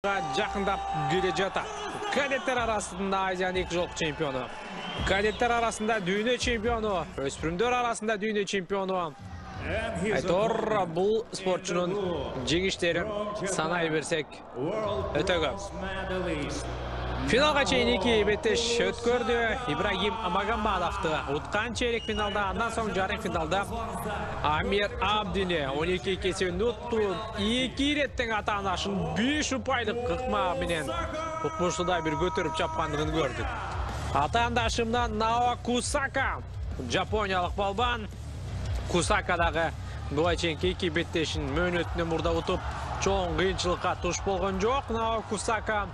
Жақындап келе жатат. Кадеттер арасында Азияның 2 жолғы чемпионы. Кадеттер арасында дүйнө чемпиону, өспүрүмдөр арасында дүйнө чемпиону. Айтор бұл спортчунун жеңиштерин санай берсек өтө көп. Финалга чейин 2 беттеш өткөрдү. Ибрагим Магомадовду уткан чейрек финалда, андан соң жарым финалда Амир Абдини 12 кесебин утту. 2 иреттен ата-анашын 5 упайлык кыкма менен укмуштуда бир көтөрүп чапкандыгын көрдүк. Ата-анашымдан Нао Кусака, жапониялык балбан. Кусакадагы буга чейинки 2 беттешин мөөнөтүнөн мурда утуп, чоң кыйынчылыкка туш болгон жок. Нао Кусака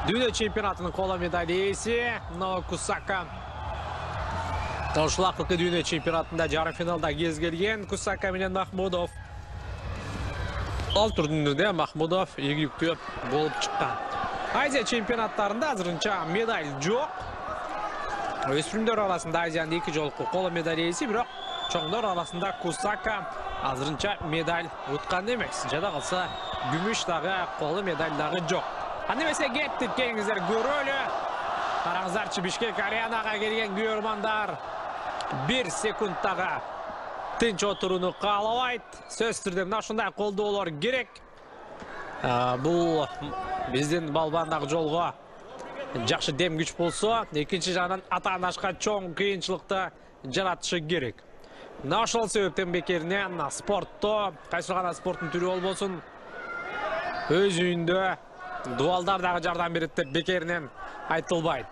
дүйнө чемпионатынын коло медаль ээси. Нао Кусака ушул акыркы дүйнө чемпионатында жарым финалда кез келген. Кусака менен Махмудов ал турнирде Махмудов ийгиликтүү болуп чыккан. Азия чемпионаттарында азырынча медаль жок. Өспүрүмдөр арасында Азиянын 2 жолку коло медаль ээси, бирок чоңдор арасында Кусака азырынча медаль уткан эмес. Жада калса күмүш дагы, коло медаль дагы жок. Аны эмесе кеттик, келиңиздер көрөлү. Караңыздарчы, Бишкек аренага келген күйөрмандар 1 секундтага тынч отурууну каалабайт. Сөзсүз түрдө мына ушундай колдоолор керек. Бул биздин балбандагы жолго жакшы дем күч болсо, экинчи жагынан ата-анашка чоң кыйынчылыкты жаратышы керек. Мына ошол себептен бекеринен спортто, кайсы гана спорттун түрү болбосун, өз үйүндө дуалдар дагы жардам берет деп бекеринен айтылбайт.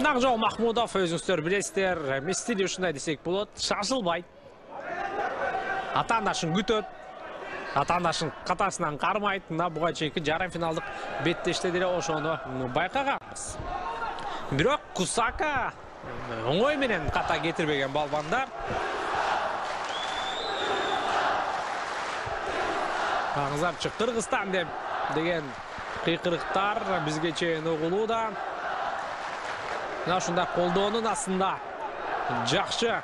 Нагжол Махмудов, өзүңүздөр билесиздер, стили ушундай десек болот, шашылбайт. Ата-анашын күтөт, ата-анашын катасынан кармайт. Мына буга чейинки жарым финалдык беттеште деле ошону байкаганбыз. Бирок Кусака оңой менен ката кетирбеген балбандар. Караңыздарчы, Кыргызстан деген кыйкырыктар бизге чейин угулууда. Мына ушундай колдоонун астында жакшы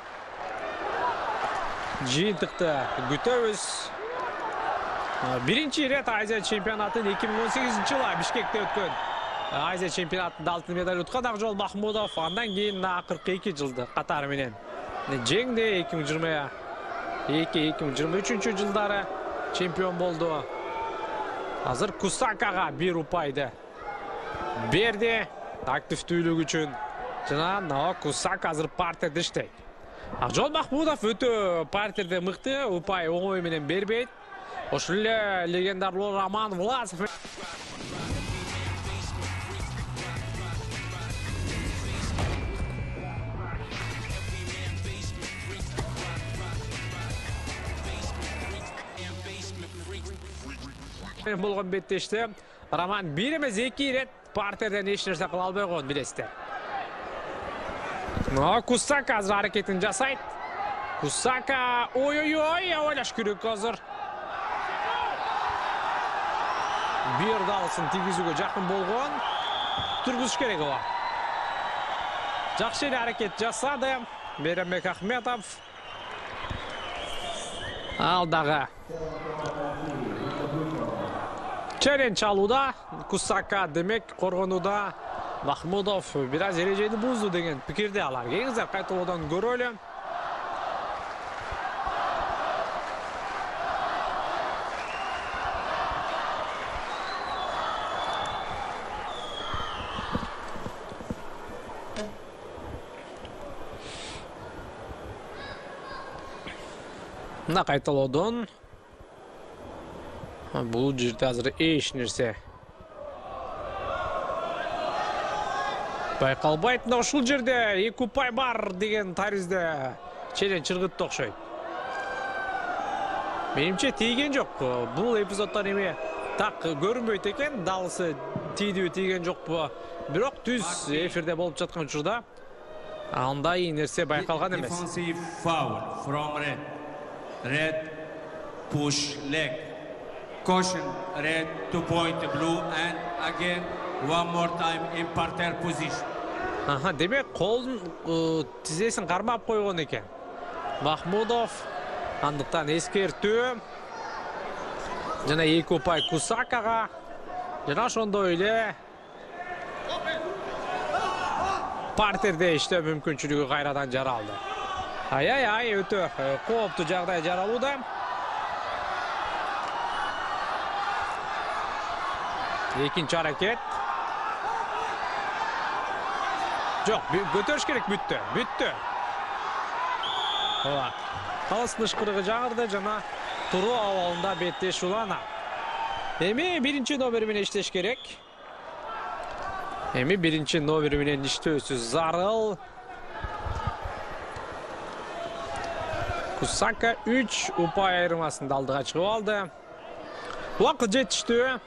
жыйынтыкты күтөбүз. Биринчи ирет Азия чемпионатын 2018-жылы Бишкекте өткөн Азия чемпионатында алтын медаль уткан Акжол Махмудов, андан кийин акыркы 2 жылды катары менен жеңди. 2022-2023 жылдары чемпион болду. Азыр Кусакага 1 упайды берди активдүүлүк үчүн. Жана Нао Кусака азыр партерде иштейт. Акжол Махмудов өтө партерде мыкты, упай оңой менен бербейт. Ошол эле легендарлуу Роман Власов болгон беттеште Роман 1 эмес 2 ирет партерден эч нерсе кыла албай койгон, билесиздер. Кусака азыр аракетин жасайт. Кусака ой-ой-ой, ойлош керек азыр. Бир далысын тийгизүүгө жакын болгон. Тургузуш керек ого. Жакшы эле аракет жасады Мейрамбек Ахметов. Ал дагы челлендж алууда. Кусака демек коргонууда. Махмудов бир аз эрежени бузду деген пикирде алар. Келиңиздер кайталоодон көрөлү. Мына кайталоодон бул жерде азыр эч нерсе байкалбайт. Мына ушул жерде 2 упай бар деген таризде челен чыргытты окшойт. Менимче тийген жок. Бул эпизоддон эми так көрүнбөйт экен, далысы тийдиби тийген жокпу. Бирок түз эфирде болуп жаткан учурда андай нерсе байкалган эмес. Defensive foul from red push leg. Caution, red 2 point blue, and again one more time in parterre position. Демек колун тизесин кармап койгон экен Махмудов. Андыктан эскертүү. Жана 2 упай Кусакага. Жана ошондой эле parterде иштөө мүмкүнчүлүгү кайрадан жаралды. Ай, өтө кооптуу жагдай жаралууда. Экинчи аракет. Жок, көтөрүш керек, бүттү. Ооба. Калыстын ышкырыгы жаңырды жана туруу абалында беттеш улана. Эми биринчи номер менен иштеш керек. Эми биринчи номер менен иштөөсү зарыл. Кусака 3 упай айырмасында алдыга чыгып алды. Убакыт жетиштүү.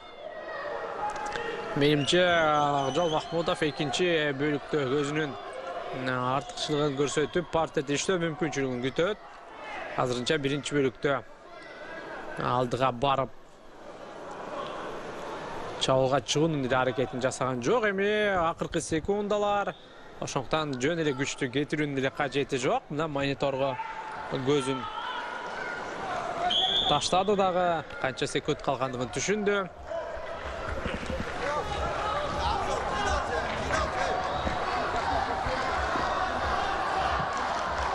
Менимче Акжол Махмудов экинчи бөлүктө өзүнүн артыкчылыгын көрсөтүп, партерде иштөө мүмкүнчүлүгүн күтөт. Азырынча биринчи бөлүктө алдыга барып чабуулга чыгуунун аракетин жасаган жок. Эми акыркы секундалар ошондуктан жөн эле күчтү кетирүүнүн эле кажети жок. Мына мониторго көзүн таштады дагы, канча секунд калгандыгын түшүндү.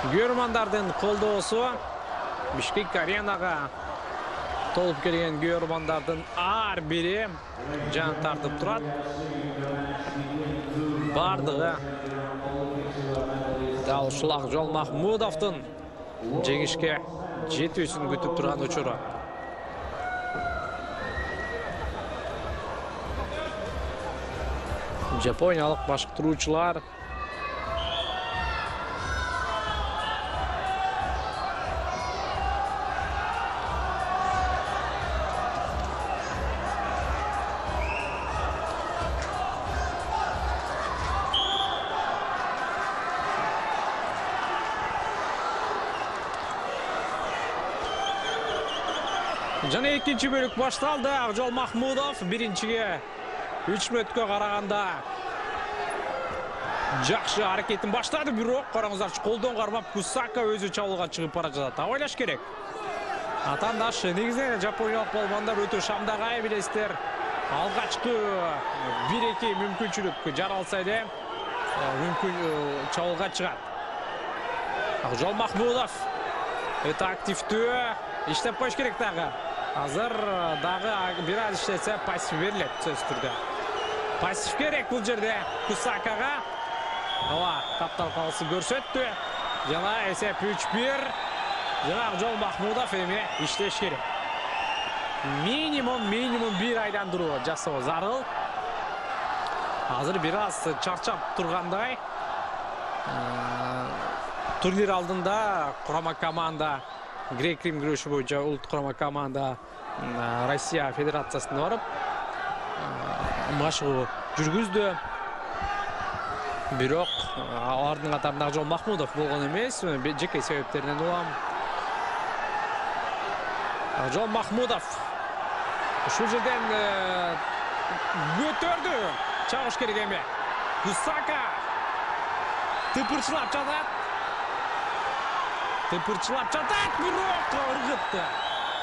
Көрөрмандардын колдоосу Бишкек аренага толуп келген көрөрмандардын ар бири жан тартып турат. Бардыгы дал ушул Акжол Махмудовдун жеңишке жетүүсүн күтүп турган учуру. Жапониялык башкаруучулар жана экинчи бөлүк башталды. Акжол Махмудов биринчиге 3 мүнөткө караганда жакшы аракетин баштады, бирок караңыздарчы колдон кармап Кусака өзү чабуулга чыгып бара жатат. Ойлош керек. Атандаш негизинен жапониялык балбандар өтө шамдагай билесиздер. Алгачкы 1-2 мүмкүнчүлүк жаралса эле мүмкүн чабуулга чыгат. Акжол Махмудов өтө активдүү иштеп коюш керек дагы. Азыр дагы бир аз иштесе пассив берилет сөзсүз түрдө. Пассив керек бул жерде Кусакага. Ооба, каптал калысы көрсөттү. Жана эсеп 3-1. Жана Акжол Махмудов эми иштеш керек. Минимум 1 айландыруу жасоо зарыл. Азыр бир аз чарчап тургандай. Турнир алдында курама команда Грек-Рим күрөшү боюнча улут курама команда Россия Федерациясына барып машыгуу жүргүздү. Бирок алардын катарында Акжол Махмудов болгон эмес, жеке себептеринен улам. Акжол Махмудов ушул жерден көтөрдү. Чабыш керек эми. Кусака тыпырчылап жатат, бирок ыргытты.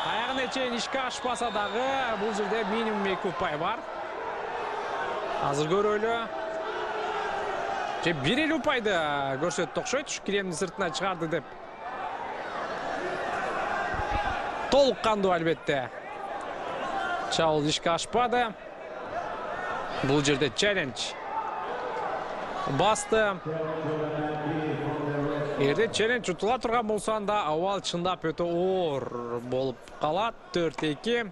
Аягына чейин ишке ашпаса дагы бул жерде минимум 2 упай бар. Азыр көрөлү. Же 1 упайды көрсөттү окшойт, киремдин сыртына чыгарды деп. Толук кандуу албетте. Чабуул ишке ашпады. Бул жерде челлендж басты. Эгерде челлендж утула турган болсо анда абал чындап өтө оор болуп калат. 4-2.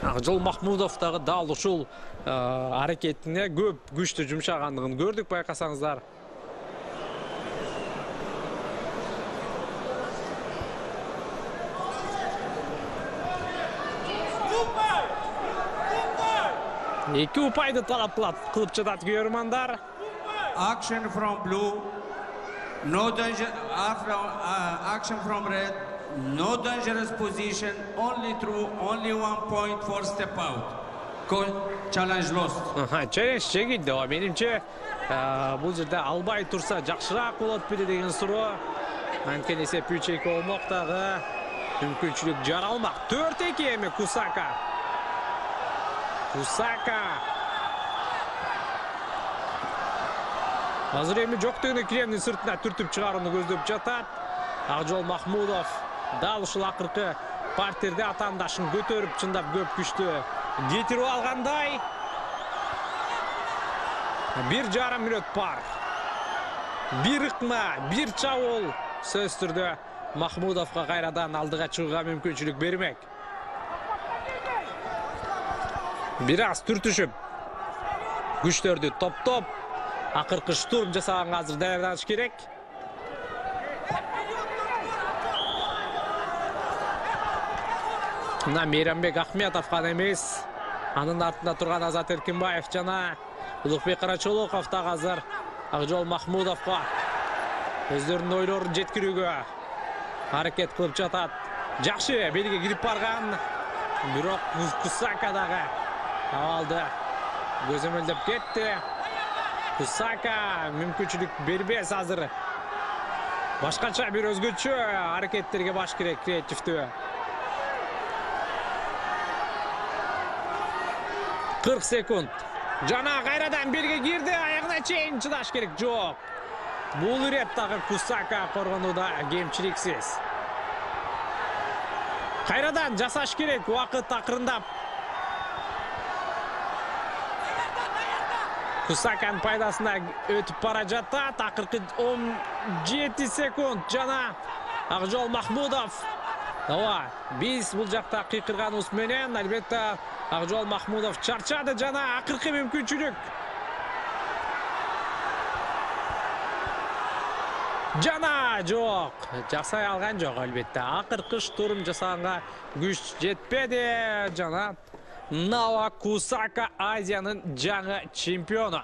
Акжол Махмудов дагы дал ушул аракетине көп күчтү жумшагандыгын көрдүк, байкасаңыздар. Эки упайды талап кылып жатат көрөрмандар. Action from blue. No danger. Action from red. No dangerous position. Only through. Only 1 point for step out. Challenge lost. Challenge жеңилди. Менимче бул жерде албай турса жакшыраак болот беле деген суроо. Анткени эсеп 3-2 болмок дагы мүмкүнчүлүк жаралмак. 4-2 эми Кусака. Кусака. Азыр эми жоктугуна киремдин сыртына түртүп чыгарууну көздөп жатат. Акжол Махмудов дал ушул акыркы партерде атаандашын көтөрүп чындап көп күчтү кетирип алгандай. 1,5 мүнөт бар. Bir ыкма, bir чабуул сөз түрдө Махмудовго кайрадан алдыга чыгууга мүмкүнчүлүк бермек. Бир аз түртүшүп күчтөрдү топтоп акыркы штурм жасаганга азыр даярданыш керек. Мына Мейрамбек Ахметов гана эмес, анын артында турган Азат Эркинбаев жана Улукбек Карачолоков да азыр Акжол Махмудовго өздөрүнүн ойлорун жеткирүүгө аракет кылып жатат. Жакшы белге кирип барган, бирок Кусака дагы абалды көзөмөлдөп кетти. Кусака мүмкүнчүлүк бербес азыр. Башкача бир өзгөчө аракеттерге баш керек, креативдүү. 40 секунд. Жана кайрадан бирге кирди, аягына чейин чыдаш керек. Жок. Бул ирет дагы Кусака коргонууда кемчиликсиз. Кайрадан жасаш керек, убакыт акырындап. Кусаканын пайдасына өтүп бара жатат. Акыркы 17 секунд жана Акжол Махмудов. Ооба, биз бул жакта кыйкырганыбыз менен албетте Акжол Махмудов чарчады жана акыркы мүмкүнчүлүк. Жана жок, жасай алган жок албетте. Акыркы штурм жасаганга күч жетпеди жана Нава Кусака Азиянын жаңы чемпиону.